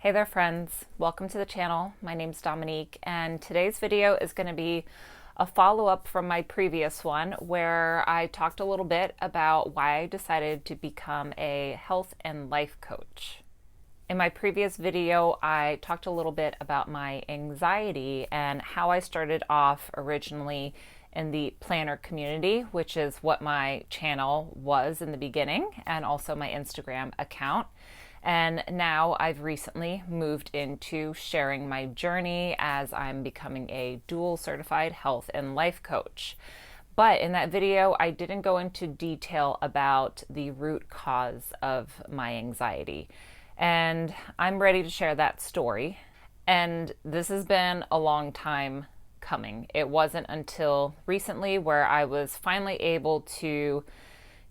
Hey there friends, welcome to the channel. My name's Dominique and today's video is going to be a follow-up from my previous one where I talked a little bit about why I decided to become a health and life coach. In my previous video, I talked a little bit about my anxiety and how I started off originally in the planner community, which is what my channel was in the beginning, and also my Instagram account. And now I've recently moved into sharing my journey as I'm becoming a dual certified health and life coach. But in that video, I didn't go into detail about the root cause of my anxiety. And I'm ready to share that story. And this has been a long time coming. It wasn't until recently where I was finally able to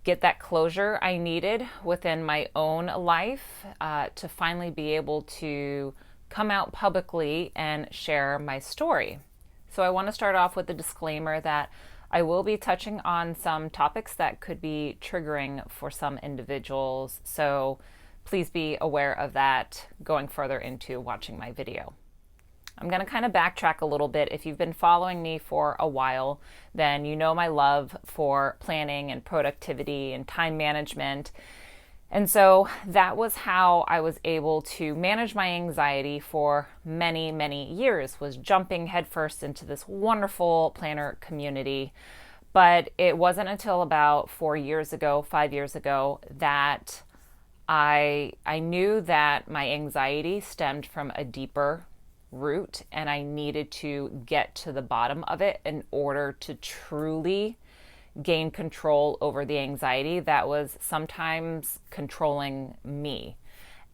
get that closure I needed within my own life to finally be able to come out publicly and share my story. So I want to start off with a disclaimer that I will be touching on some topics that could be triggering for some individuals. So please be aware of that going further into watching my video. I'm going to kind of backtrack a little bit. If you've been following me for a while, then you know my love for planning and productivity and time management. And so that was how I was able to manage my anxiety for many, many years, was jumping headfirst into this wonderful planner community. But it wasn't until about 5 years ago, that I knew that my anxiety stemmed from a deeper root, and I needed to get to the bottom of it in order to truly gain control over the anxiety that was sometimes controlling me.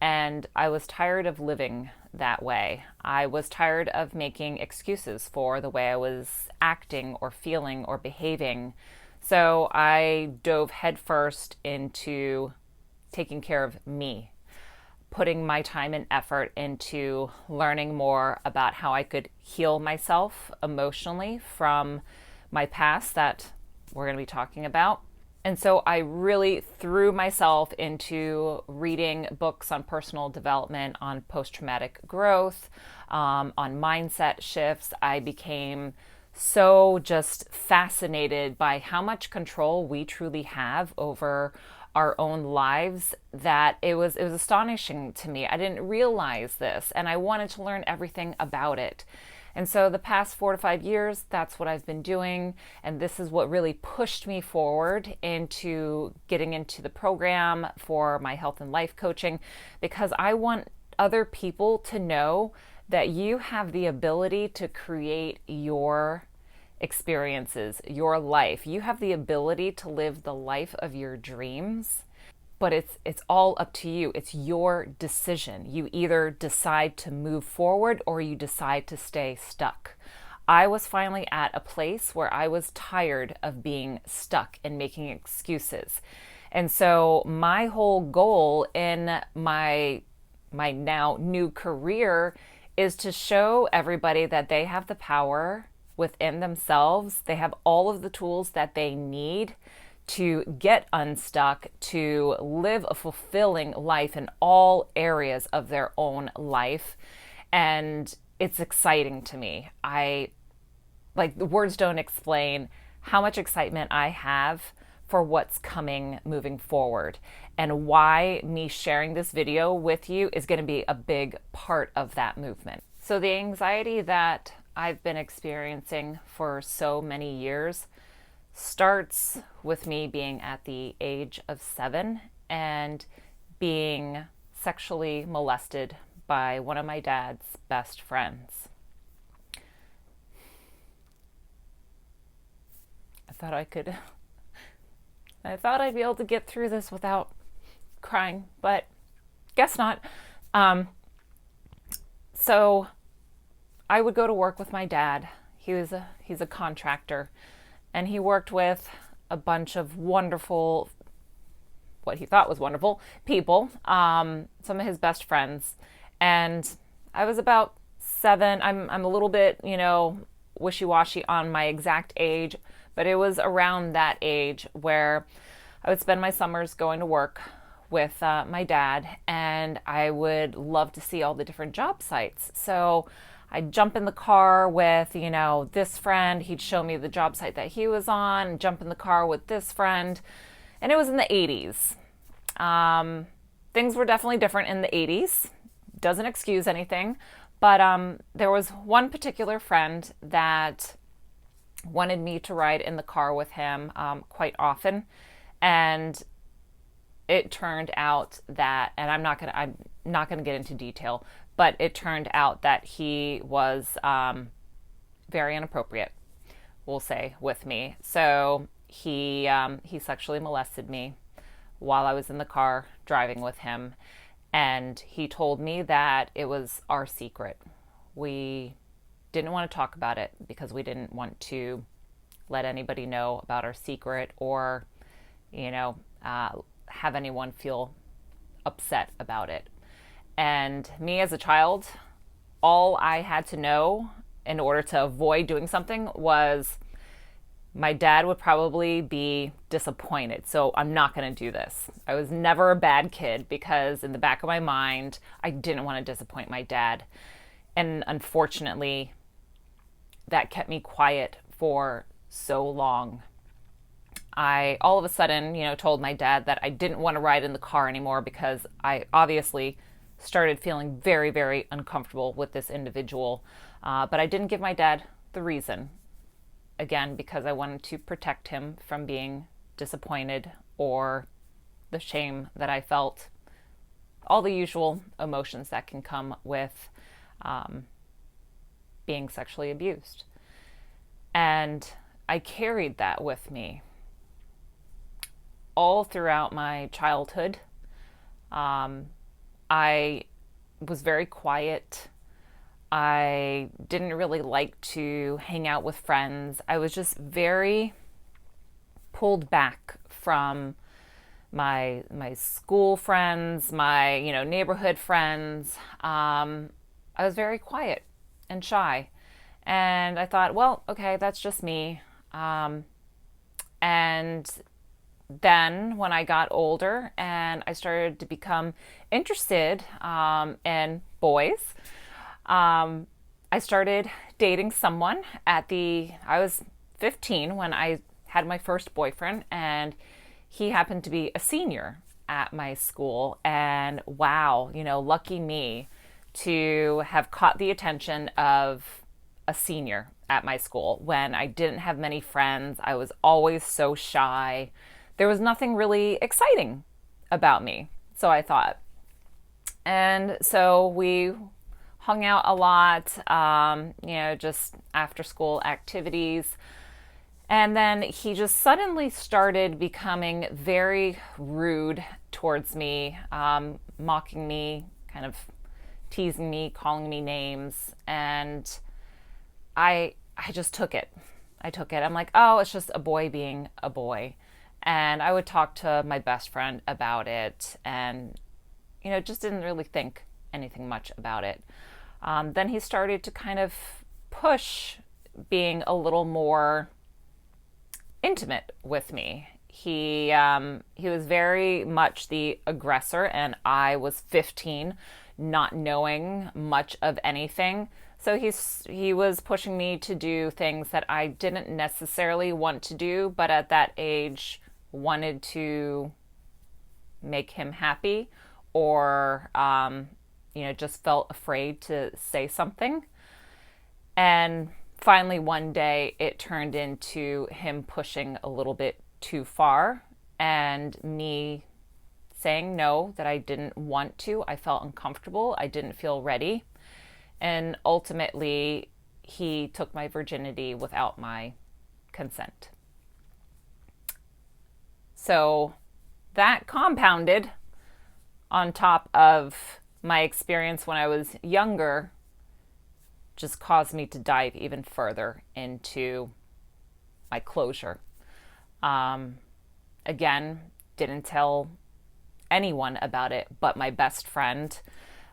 And I was tired of living that way. I was tired of making excuses for the way I was acting or feeling or behaving. So I dove headfirst into taking care of me, putting my time and effort into learning more about how I could heal myself emotionally from my past that we're going to be talking about. And so I really threw myself into reading books on personal development, on post-traumatic growth, on mindset shifts. I became so just fascinated by how much control we truly have over our own lives that it was astonishing to me. I didn't realize this, and I wanted to learn everything about it. And so the past 4 to 5 years, that's what I've been doing, and this is what really pushed me forward into getting into the program for my health and life coaching, because I want other people to know that you have the ability to create your experiences, your life. You have the ability to live the life of your dreams, but it's all up to you. It's your decision. You either decide to move forward or you decide to stay stuck. I was finally at a place where I was tired of being stuck and making excuses. And so my whole goal in my now new career is to show everybody that they have the power within themselves. They have all of the tools that they need to get unstuck, to live a fulfilling life in all areas of their own life. And it's exciting to me. The words don't explain how much excitement I have for what's coming moving forward, and why me sharing this video with you is going to be a big part of that movement. So the anxiety that I've been experiencing for so many years starts with me being at the age of 7 and being sexually molested by one of my dad's best friends. I thought I'd be able to get through this without crying, but guess not. So I would go to work with my dad. He's a contractor, and he worked with a bunch of wonderful, what he thought was wonderful people, some of his best friends. And I was about 7. I'm a little bit, wishy-washy on my exact age, but it was around that age where I would spend my summers going to work with my dad, and I would love to see all the different job sites. So I'd jump in the car with, this friend. He'd show me the job site that he was on, and jump in the car with this friend. And it was in the 80s. Things were definitely different in the 80s. Doesn't excuse anything. But there was one particular friend that wanted me to ride in the car with him quite often. And it turned out that, and I'm not gonna get into detail, but it turned out that he was very inappropriate, we'll say, with me. So he sexually molested me while I was in the car driving with him, and he told me that it was our secret. We didn't want to talk about it because we didn't want to let anybody know about our secret, or have anyone feel upset about it. And me as a child, all I had to know in order to avoid doing something was my dad would probably be disappointed. So I'm not going to do this. I was never a bad kid because in the back of my mind, I didn't want to disappoint my dad. And unfortunately, that kept me quiet for so long. I all of a sudden, told my dad that I didn't want to ride in the car anymore because I obviously started feeling very, very uncomfortable with this individual. But I didn't give my dad the reason. Again, because I wanted to protect him from being disappointed or the shame that I felt. All the usual emotions that can come with being sexually abused. And I carried that with me all throughout my childhood. I was very quiet. I didn't really like to hang out with friends. I was just very pulled back from my school friends, my neighborhood friends. I was very quiet and shy, and I thought, well, okay, that's just me. And then when I got older and I started to become interested in boys, I started dating someone I was 15 when I had my first boyfriend, and he happened to be a senior at my school. And wow, lucky me to have caught the attention of a senior at my school when I didn't have many friends. I was always so shy. There was nothing really exciting about me, so I thought. And so we hung out a lot, just after school activities. And then he just suddenly started becoming very rude towards me, mocking me, kind of teasing me, calling me names. And I just took it. I'm like, oh, it's just a boy being a boy. And I would talk to my best friend about it and, just didn't really think anything much about it. Then he started to kind of push being a little more intimate with me. He was very much the aggressor, and I was 15, not knowing much of anything. So he was pushing me to do things that I didn't necessarily want to do, but at that age wanted to make him happy, or just felt afraid to say something. And finally one day it turned into him pushing a little bit too far and me saying no, that I didn't want to. I felt uncomfortable. I didn't feel ready. And ultimately he took my virginity without my consent. So that compounded on top of my experience when I was younger just caused me to dive even further into my closure. Again, didn't tell anyone about it but my best friend.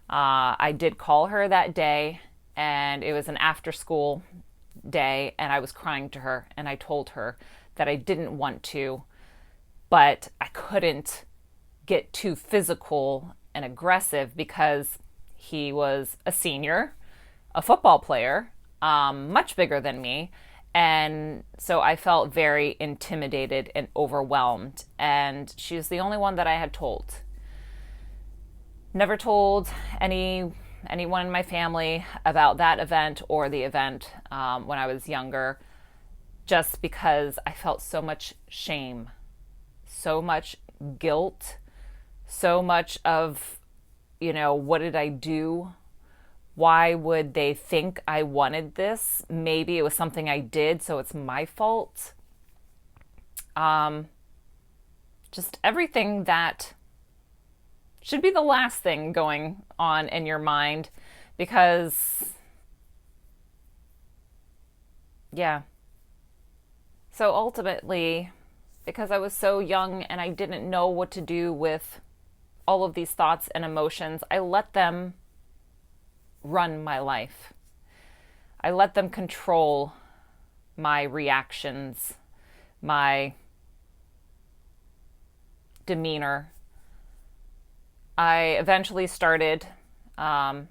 I did call her that day, and it was an after school day, and I was crying to her, and I told her that I didn't want to, but I couldn't get too physical and aggressive because he was a senior, a football player, much bigger than me. And so I felt very intimidated and overwhelmed. And she was the only one that I had told. Never told anyone in my family about that event or the event when I was younger, just because I felt so much shame, so much guilt, so much of, what did I do? Why would they think I wanted this? Maybe it was something I did, so it's my fault. Just everything that should be the last thing going on in your mind, because, yeah. So ultimately, because I was so young and I didn't know what to do with all of these thoughts and emotions, I let them run my life. I let them control my reactions, my demeanor. I eventually started to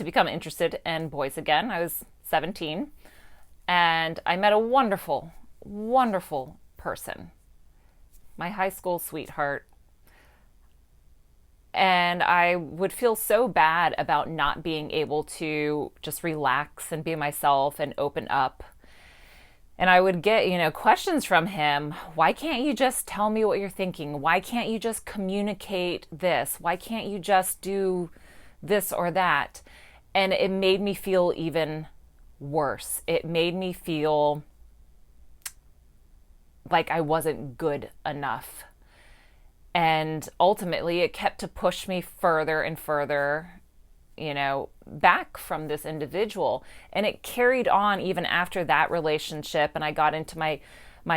become interested in boys again. I was 17, and I met a wonderful, wonderful person, my high school sweetheart. And I would feel so bad about not being able to just relax and be myself and open up. And I would get, questions from him. Why can't you just tell me what you're thinking? Why can't you just communicate this? Why can't you just do this or that? And it made me feel even worse. It made me feel like I wasn't good enough. And ultimately, it kept to push me further and further, back from this individual. And it carried on even after that relationship. And I got into my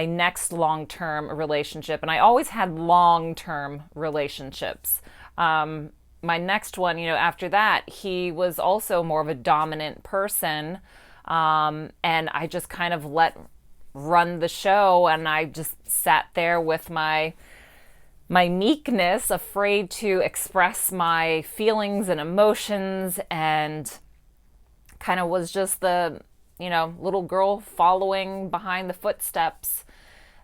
next long-term relationship. And I always had long-term relationships. My next one, after that, he was also more of a dominant person. And I just kind of let run the show. And I just sat there with my meekness, afraid to express my feelings and emotions, and kind of was just the, little girl following behind the footsteps.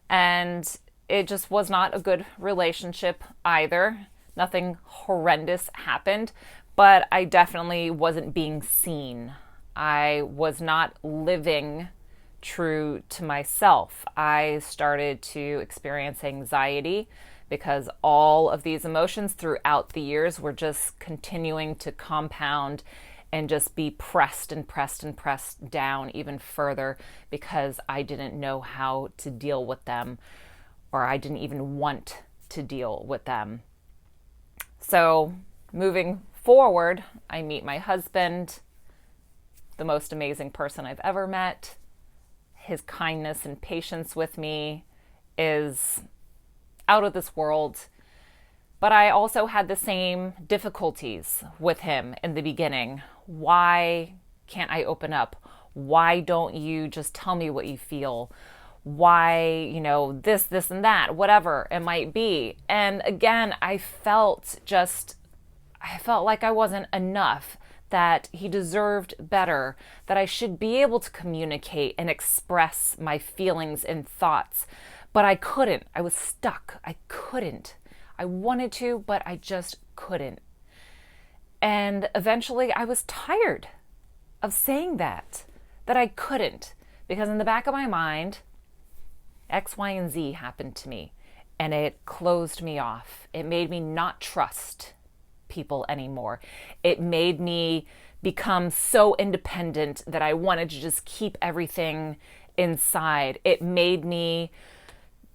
And it just was not a good relationship either. Nothing horrendous happened, but I definitely wasn't being seen. I was not living true to myself. I started to experience anxiety, because all of these emotions throughout the years were just continuing to compound and just be pressed and pressed and pressed down even further, because I didn't know how to deal with them, or I didn't even want to deal with them. So moving forward, I meet my husband, the most amazing person I've ever met. His kindness and patience with me is out of this world. But I also had the same difficulties with him in the beginning. Why can't I open up? Why don't you just tell me what you feel? Why, this and that, whatever it might be. And again, I felt like I wasn't enough, that he deserved better, that I should be able to communicate and express my feelings and thoughts. But I couldn't. I was stuck. I couldn't. I wanted to, but I just couldn't. And eventually I was tired of saying that I couldn't. Because in the back of my mind, X, Y, and Z happened to me. And it closed me off. It made me not trust people anymore. It made me become so independent that I wanted to just keep everything inside. It made me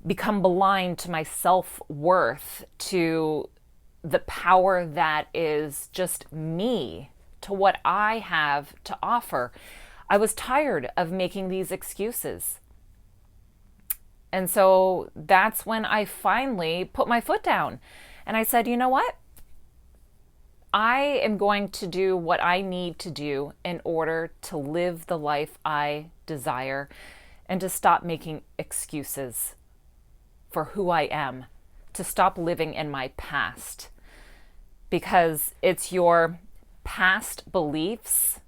become blind to my self-worth, to the power that is just me, to what I have to offer. I was tired of making these excuses. And so that's when I finally put my foot down. And I said, you know what? I am going to do what I need to do in order to live the life I desire, and to stop making excuses for who I am, to stop living in my past, because it's your past beliefs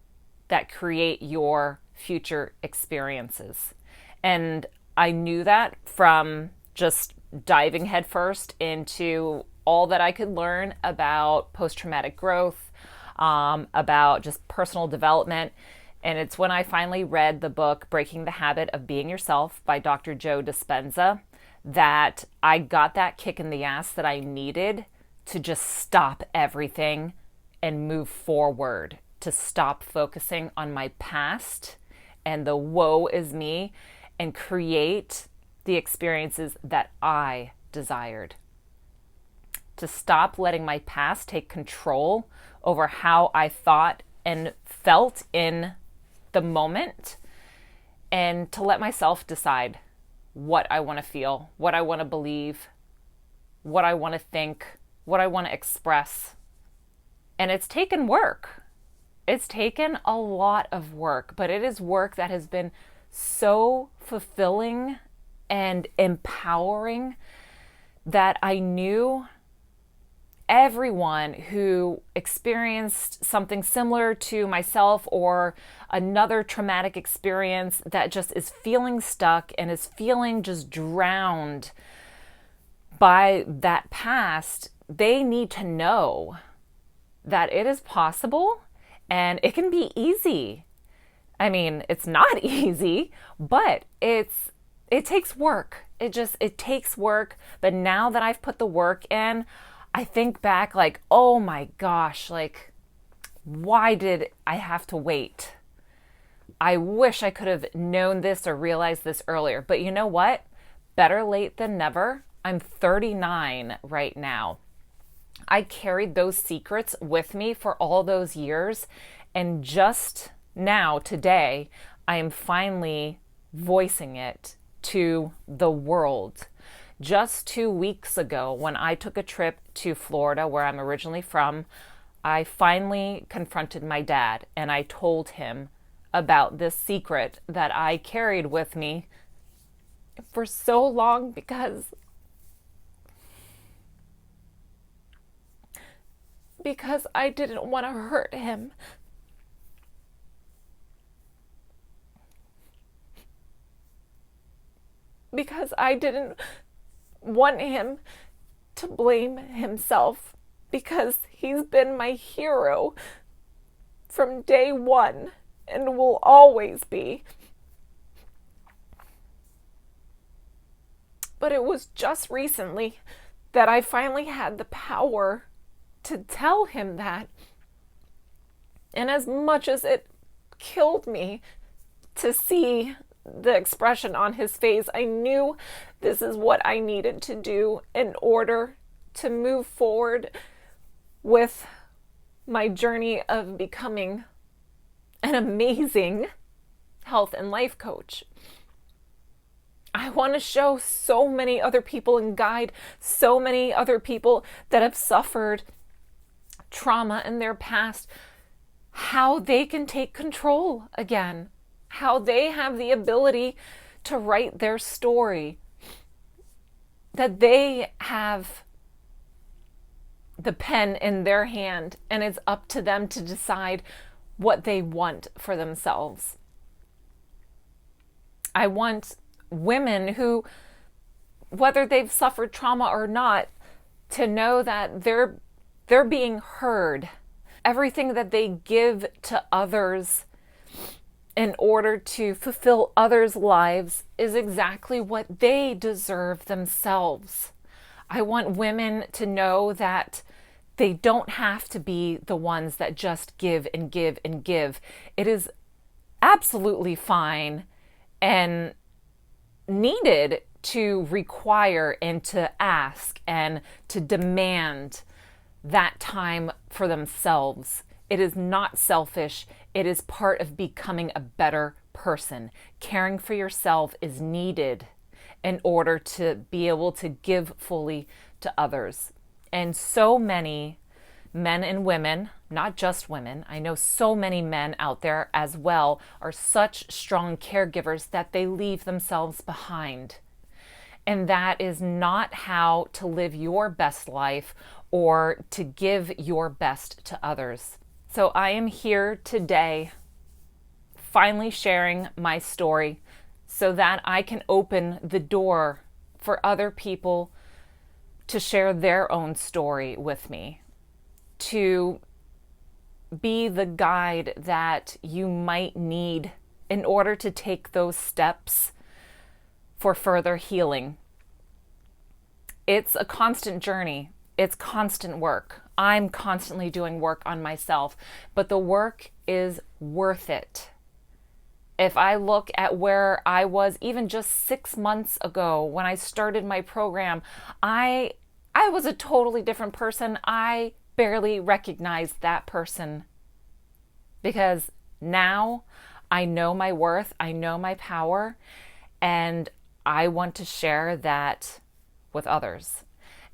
that create your future experiences. And I knew that from just diving headfirst into all that I could learn about post-traumatic growth, about just personal development. And it's when I finally read the book Breaking the Habit of Being Yourself by Dr. Joe Dispenza that I got that kick in the ass that I needed to just stop everything and move forward, to stop focusing on my past and the woe is me, and create the experiences that I desired. To stop letting my past take control over how I thought and felt in the moment, and to let myself decide what I want to feel, what I want to believe, what I want to think, what I want to express. And it's taken work. It's taken a lot of work, but it is work that has been so fulfilling and empowering that I knew everyone who experienced something similar to myself or another traumatic experience that just is feeling stuck and is feeling just drowned by that past, they need to know that it is possible and it can be easy. I mean, it's not easy, but it takes work. It takes work. But now that I've put the work in, I think back like, oh my gosh, like, why did I have to wait? I wish I could have known this or realized this earlier. But you know what? Better late than never. I'm 39 right now. I carried those secrets with me for all those years. And just now, today, I am finally voicing it to the world. Just 2 weeks ago, when I took a trip to Florida, where I'm originally from, I finally confronted my dad and I told him about this secret that I carried with me for so long because I didn't want to hurt him. Because I didn't want him to blame himself, because he's been my hero from day one and will always be. But it was just recently that I finally had the power to tell him that. And as much as it killed me to see the expression on his face, I knew this is what I needed to do in order to move forward with my journey of becoming an amazing health and life coach. I want to show so many other people and guide so many other people that have suffered trauma in their past how they can take control again, how they have the ability to write their story, that they have the pen in their hand and it's up to them to decide what they want for themselves. I want women who, whether they've suffered trauma or not, to know that they're being heard. Everything that they give to others in order to fulfill others' lives is exactly what they deserve themselves. I want women to know that they don't have to be the ones that just give and give and give. It is absolutely fine and needed to require and to ask and to demand that time for themselves. It is not selfish. It is part of becoming a better person. Caring for yourself is needed in order to be able to give fully to others. And so many men and women, not just women, I know so many men out there as well, are such strong caregivers that they leave themselves behind. And that is not how to live your best life or to give your best to others. So I am here today finally sharing my story so that I can open the door for other people to share their own story with me, to be the guide that you might need in order to take those steps for further healing. It's a constant journey. It's constant work. I'm constantly doing work on myself, but the work is worth it. If I look at where I was even just 6 months ago when I started my program, I was a totally different person. I barely recognized that person because now I know my worth, I know my power, and I want to share that with others.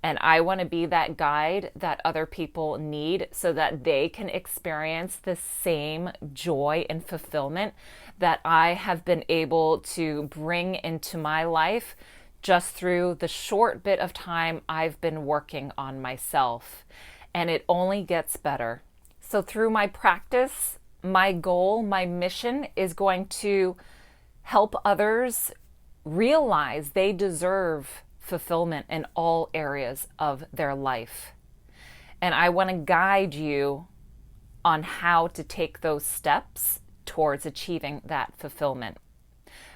And I want to be that guide that other people need so that they can experience the same joy and fulfillment that I have been able to bring into my life just through the short bit of time I've been working on myself. And it only gets better. So through my practice, my goal, my mission is going to help others realize they deserve fulfillment in all areas of their life. And I want to guide you on how to take those steps towards achieving that fulfillment.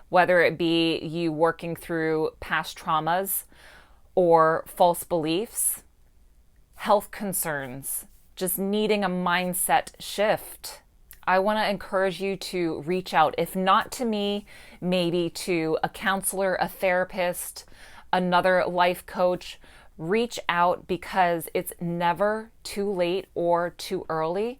Whether it be you working through past traumas or false beliefs, health concerns, just needing a mindset shift. I want to encourage you to reach out, if not to me, maybe to a counselor, a therapist, another life coach. Reach out because it's never too late or too early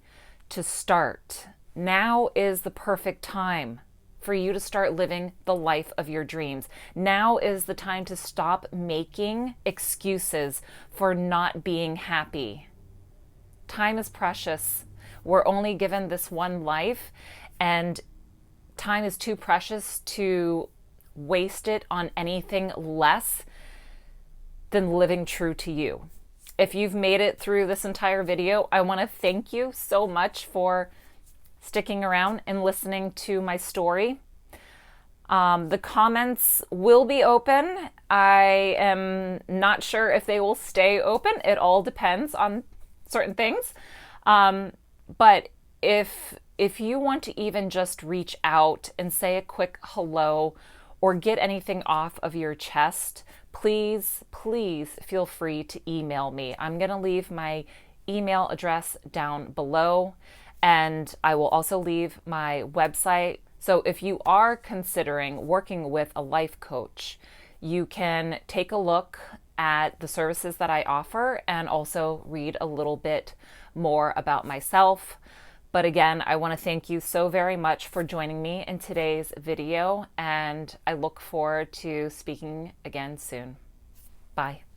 to start. Now is the perfect time for you to start living the life of your dreams. Now is the time to stop making excuses for not being happy. Time is precious. We're only given this one life, and time is too precious to waste it on anything less than living true to you. If you've made it through this entire video, I want to thank you so much for sticking around and listening to my story. The comments will be open. I am not sure if they will stay open. It all depends on certain things. But if you want to even just reach out and say a quick hello or get anything off of your chest, please feel free to email me. I'm going to leave my email address down below, and I will also leave my website. So if you are considering working with a life coach, you can take a look at the services that I offer and also read a little bit more about myself. But again, I want to thank you so very much for joining me in today's video, and I look forward to speaking again soon. Bye.